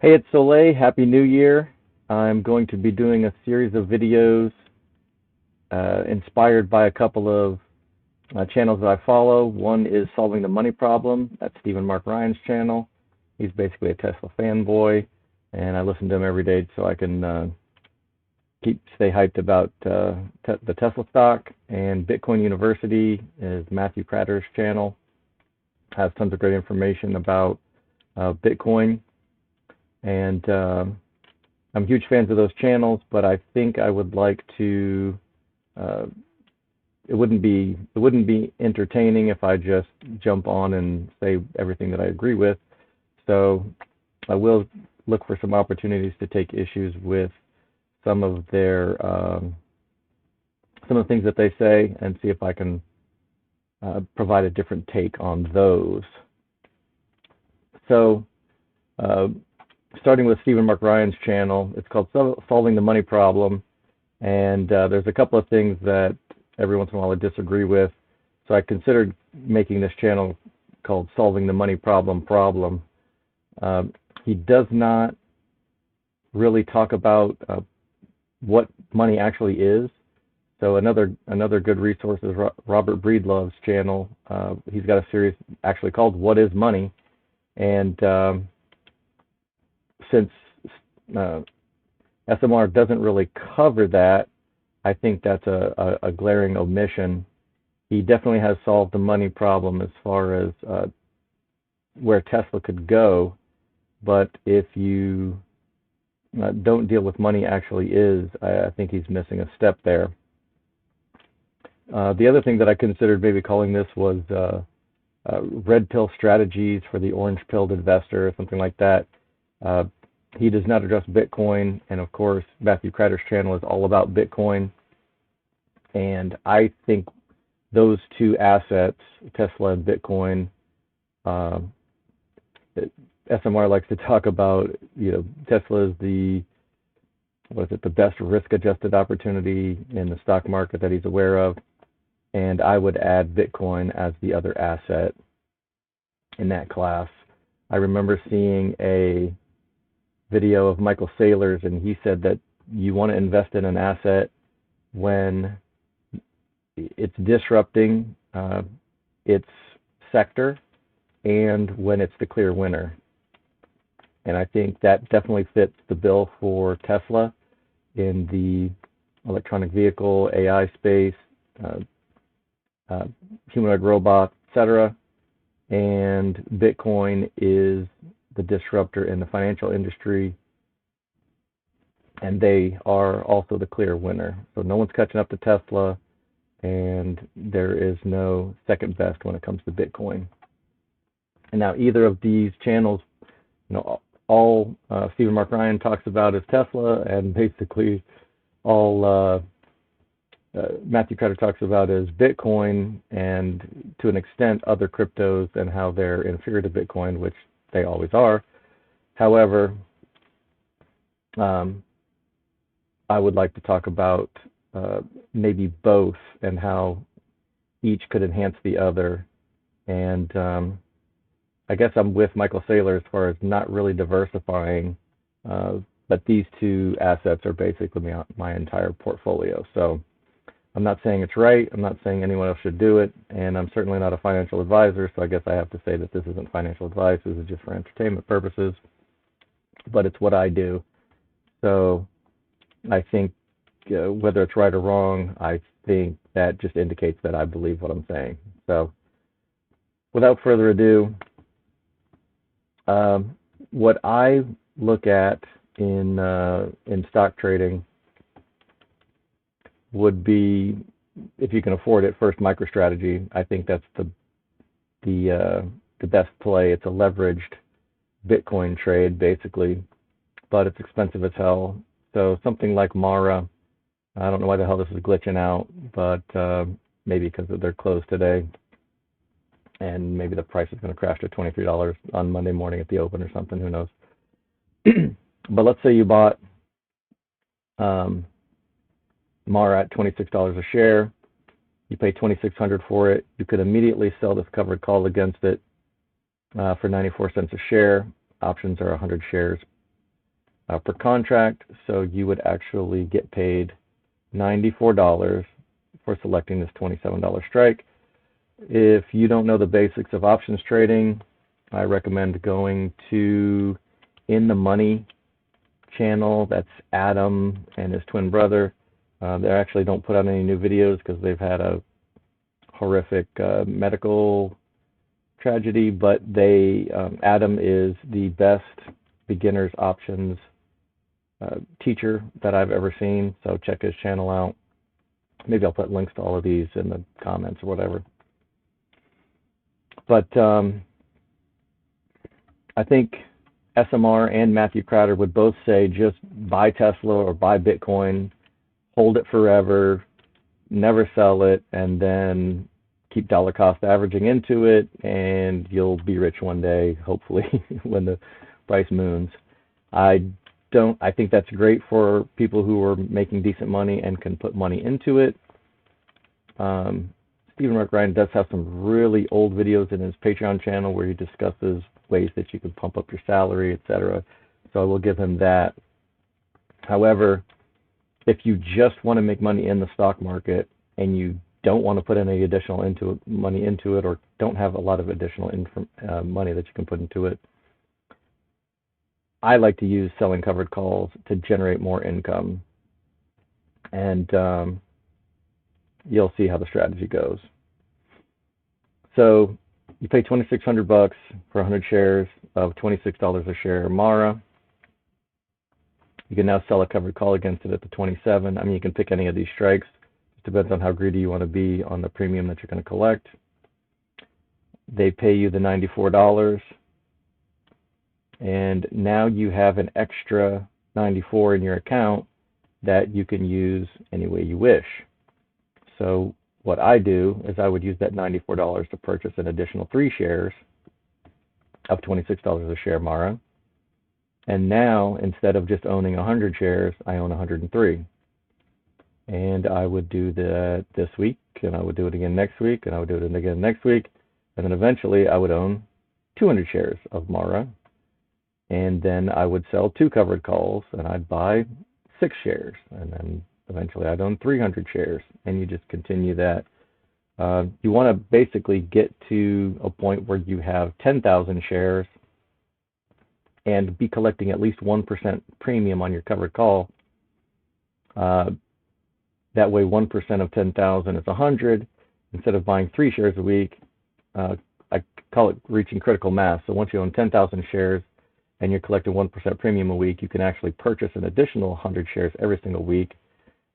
Hey, it's Soleil. Happy New Year. I'm going to be doing a series of videos inspired by a couple of channels that I follow. One is Solving the Money Problem. That's Stephen Mark Ryan's channel. He's basically a Tesla fanboy, and I listen to him every day so I can stay hyped about the Tesla stock. And Bitcoin University is Matthew Prater's channel. Has tons of great information about Bitcoin. And I'm huge fans of those channels, but I think I would like to. It wouldn't be entertaining if I just jump on and say everything that I agree with. So I will look for some opportunities to take issues with some of their some of the things that they say and see if I can provide a different take on those. So. Starting with Stephen Mark Ryan's channel, it's called Solving the Money Problem, and there's a couple of things that every once in a while I disagree with, so I considered making this channel called Solving the Money Problem. He does not really talk about what money actually is, so another good resource is Robert Breedlove's channel. He's got a series actually called What is Money, and since SMR doesn't really cover that, I think that's a glaring omission. He definitely has solved the money problem as far as where Tesla could go, but if you don't deal with money actually is, I think he's missing a step there. The other thing that I considered maybe calling this was red pill strategies for the orange pilled investor or something like that. He does not address Bitcoin, and of course, Matthew Prater's channel is all about Bitcoin. And I think those two assets, Tesla and Bitcoin, SMR likes to talk about, Tesla is the best risk-adjusted opportunity in the stock market that he's aware of, and I would add Bitcoin as the other asset in that class. I remember seeing a video of Michael Saylor's, and he said that you want to invest in an asset when it's disrupting its sector and when it's the clear winner. And I think that definitely fits the bill for Tesla in the electronic vehicle, AI space, humanoid robots, etc. And Bitcoin is the disruptor in the financial industry, and they are also the clear winner. So no one's catching up to Tesla, and there is no second best when it comes to Bitcoin. And now either of these channels, all Stephen Mark Ryan talks about is Tesla, and basically all Matthew Prater talks about is Bitcoin, and to an extent other cryptos and how they're inferior to Bitcoin, which they always are. However, I would like to talk about maybe both and how each could enhance the other. And I guess I'm with Michael Saylor as far as not really diversifying, but these two assets are basically my entire portfolio. So I'm not saying it's right. I'm not saying anyone else should do it, and I'm certainly not a financial advisor, so I guess I have to say that this isn't financial advice. This is just for entertainment purposes, but it's what I do. So I think whether it's right or wrong, I think that just indicates that I believe what I'm saying. So without further ado, what I look at in stock trading would be, if you can afford it, first MicroStrategy. I think that's the best play. It's a leveraged Bitcoin trade basically, but it's expensive as hell. So something like Mara, I don't know why the hell this is glitching out, but maybe because they're closed today, and maybe the price is going to crash to $23 on Monday morning at the open or something. Who knows? But let's say you bought Mara at $26 a share. You pay $2,600 for it. You could immediately sell this covered call against it for 94 cents a share. Options are 100 shares per contract, so you would actually get paid $94 for selecting this $27 strike. If you don't know the basics of options trading, I recommend going to In the Money channel. That's Adam and his twin brother. They actually don't put out any new videos because they've had a horrific medical tragedy, but Adam is the best beginner's options teacher that I've ever seen, so check his channel out. Maybe I'll put links to all of these in the comments or whatever. But I think SMR and Matthew Crowder would both say just buy Tesla or buy Bitcoin, hold it forever, never sell it, and then keep dollar cost averaging into it, and you'll be rich one day, hopefully, when the price moons. I think that's great for people who are making decent money and can put money into it. Stephen Mark Ryan does have some really old videos in his Patreon channel where he discusses ways that you can pump up your salary, etc. So I will give him that. However, if you just want to make money in the stock market and you don't want to put any additional money into it, or don't have a lot of additional money that you can put into it, I like to use selling covered calls to generate more income. And you'll see how the strategy goes. So you pay $2,600 for 100 shares of $26 a share Mara. You can now sell a covered call against it at the 27. I mean, you can pick any of these strikes. It depends on how greedy you want to be on the premium that you're going to collect. They pay you the $94, and now you have an extra $94 in your account that you can use any way you wish. So what I do is I would use that $94 to purchase an additional 3 shares of $26 a share Mara. And now, instead of just owning 100 shares, I own 103. And I would do that this week, and I would do it again next week, and I would do it again next week. And then eventually I would own 200 shares of Mara. And then I would sell 2 covered calls, and I'd buy 6 shares. And then eventually I'd own 300 shares. And you just continue that. You want to basically get to a point where you have 10,000 shares and be collecting at least 1% premium on your covered call. That way 1% of 10,000 is 100. Instead of buying 3 shares a week, I call it reaching critical mass. So once you own 10,000 shares and you're collecting 1% premium a week, you can actually purchase an additional 100 shares every single week.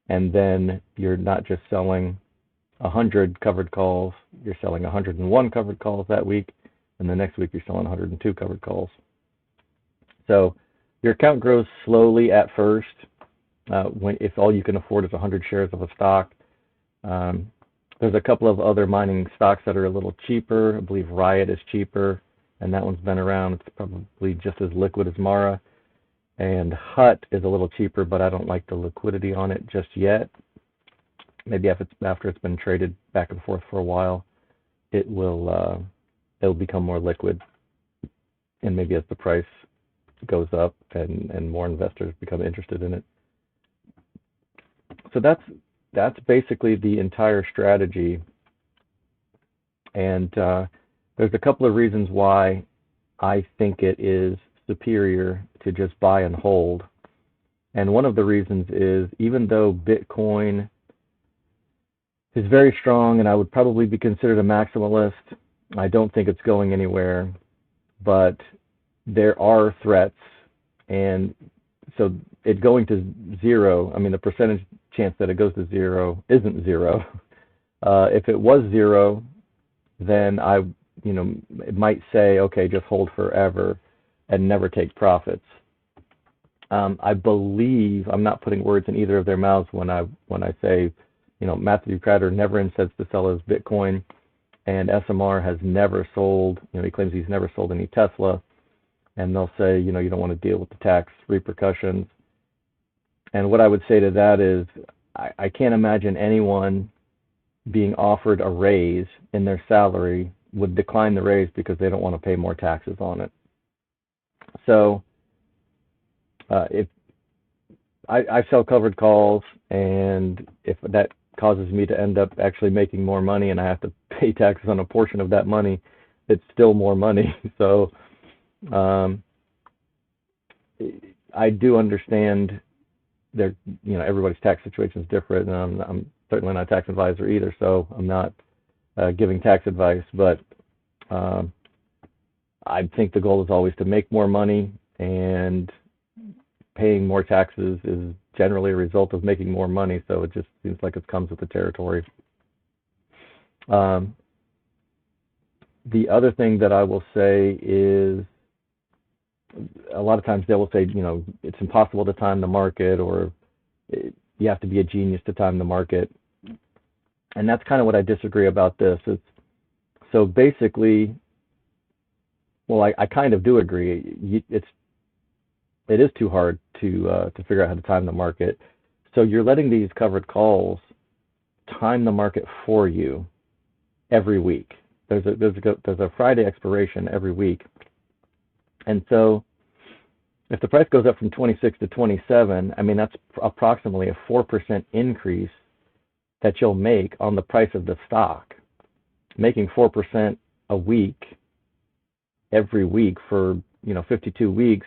And then you're not just selling 100 covered calls, you're selling 101 covered calls that week. And the next week you're selling 102 covered calls. So your account grows slowly at first. If all you can afford is 100 shares of a stock. There's a couple of other mining stocks that are a little cheaper. I believe Riot is cheaper, and that one's been around. It's probably just as liquid as Mara. And Hut is a little cheaper, but I don't like the liquidity on it just yet. Maybe after it's been traded back and forth for a while, it'll become more liquid. And maybe as the price goes up and more investors become interested in it. So that's basically the entire strategy. And there's a couple of reasons why I think it is superior to just buy and hold. And one of the reasons is, even though Bitcoin is very strong and I would probably be considered a maximalist, I don't think it's going anywhere. But there are threats, and so it going to zero, I mean, the percentage chance that it goes to zero isn't zero. If it was zero, then it might say, okay, just hold forever and never take profits. I believe, I'm not putting words in either of their mouths when I say, Matthew Crowder never intends to sell his Bitcoin, and SMR has never sold, he claims he's never sold any Tesla, and they'll say, you don't want to deal with the tax repercussions. And what I would say to that is, I can't imagine anyone being offered a raise in their salary would decline the raise because they don't want to pay more taxes on it. So If I sell covered calls, and if that causes me to end up actually making more money and I have to pay taxes on a portion of that money, it's still more money. So um, I do understand there, everybody's tax situation is different, and I'm certainly not a tax advisor either, so I'm not giving tax advice, but um, I think the goal is always to make more money, and paying more taxes is generally a result of making more money, so it just seems like it comes with the territory. Um, the other thing that I will say is a lot of times they will say, it's impossible to time the market, or you have to be a genius to time the market. And that's kind of what I disagree about this. So basically, well, I kind of do agree. It is too hard to figure out how to time the market. So you're letting these covered calls time the market for you every week. There's a Friday expiration every week, and so if the price goes up from 26 to 27, I mean that's approximately a 4% increase that you'll make on the price of the stock. Making 4% a week every week for 52 weeks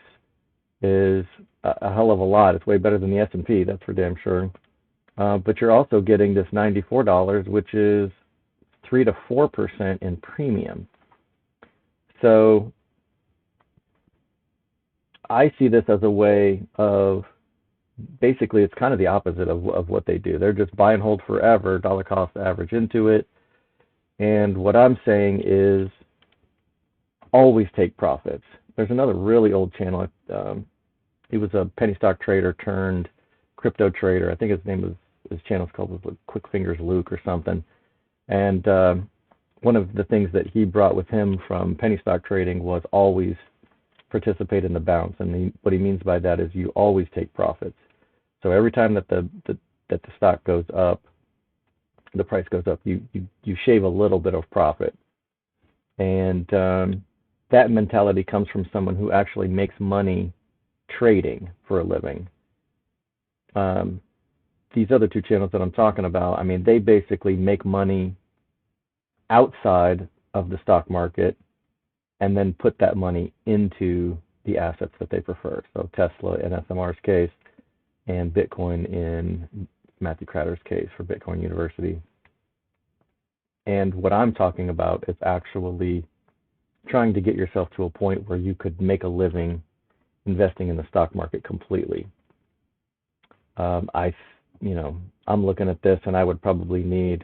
is a hell of a lot. It's way better than the S&P, that's for damn sure. But you're also getting this $94, which is 3 to 4% in premium. So I see this as a way of, basically it's kind of the opposite of what they do. They're just buy and hold forever, dollar cost average into it. And what I'm saying is always take profits. There's another really old channel. He was a penny stock trader turned crypto trader. I think his channel's called Quick Fingers Luke or something. And one of the things that he brought with him from penny stock trading was always participate in the bounce. And what he means by that is you always take profits. So every time that the stock goes up, the price goes up, you shave a little bit of profit. And that mentality comes from someone who actually makes money trading for a living. These other two channels that I'm talking about, I mean, they basically make money outside of the stock market and then put that money into the assets that they prefer. So Tesla in SMR's case, and Bitcoin in Matthew Crowder's case for Bitcoin University. And what I'm talking about is actually trying to get yourself to a point where you could make a living investing in the stock market completely. I'm looking at this, and I would probably need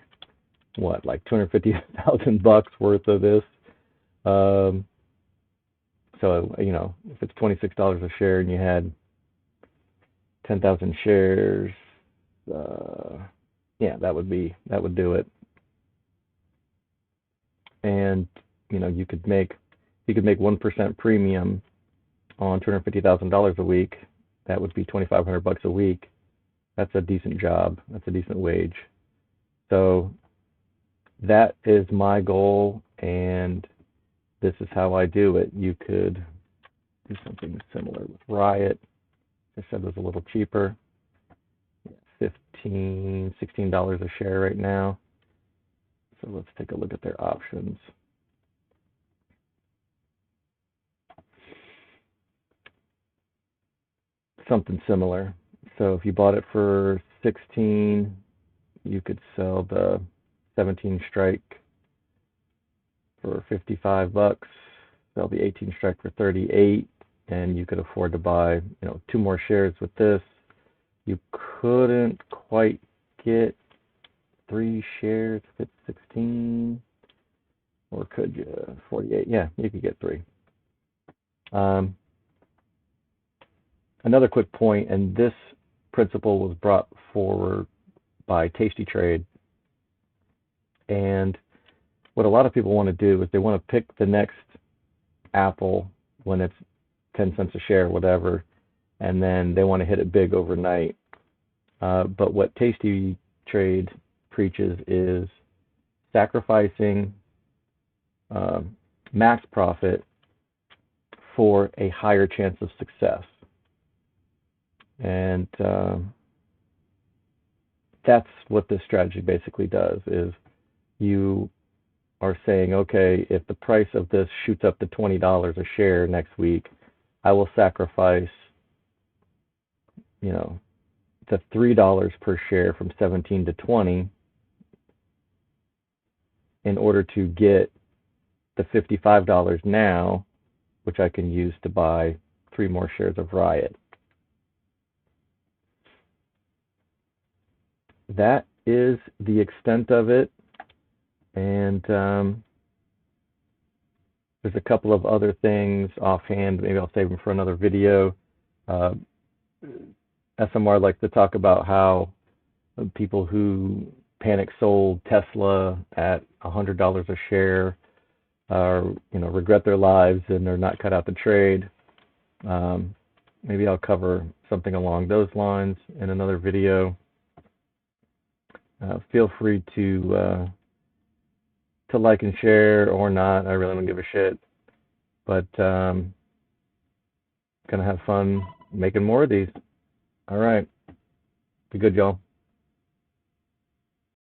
like $250,000 worth of this. So if it's $26 a share and you had 10,000 shares, that would do it. And you could make 1% premium on $250,000 a week. That would be $2,500 a week. That's a decent job. That's a decent wage. So that is my goal, and this is how I do it. You could do something similar with Riot. I said it was a little cheaper. $15, $16 a share right now. So let's take a look at their options. Something similar. So if you bought it for 16, you could sell the 17 strike for $55, sell the 18 strike for 38, and you could afford to buy, 2 more shares with this. You couldn't quite get 3 shares if it's 16, or could you? 48, yeah, you could get 3. Another quick point, and this principle was brought forward by Tasty Trade. And what a lot of people want to do is they want to pick the next Apple when it's 10 cents a share, whatever, and then they want to hit it big overnight. But what Tasty Trade preaches is sacrificing max profit for a higher chance of success. And that's what this strategy basically does, is you are saying, okay, if the price of this shoots up to $20 a share next week, I will sacrifice, to $3 per share from 17 to 20 in order to get the $55 now, which I can use to buy 3 more shares of Riot. That is the extent of it. And there's a couple of other things offhand. Maybe I'll save them for another video. SMR likes to talk about how people who panic sold Tesla at $100 a share regret their lives and they're not cut out to trade. Maybe I'll cover something along those lines in another video. Feel free to like and share or not. I really don't give a shit. But gonna have fun making more of these. All right. Be good, y'all.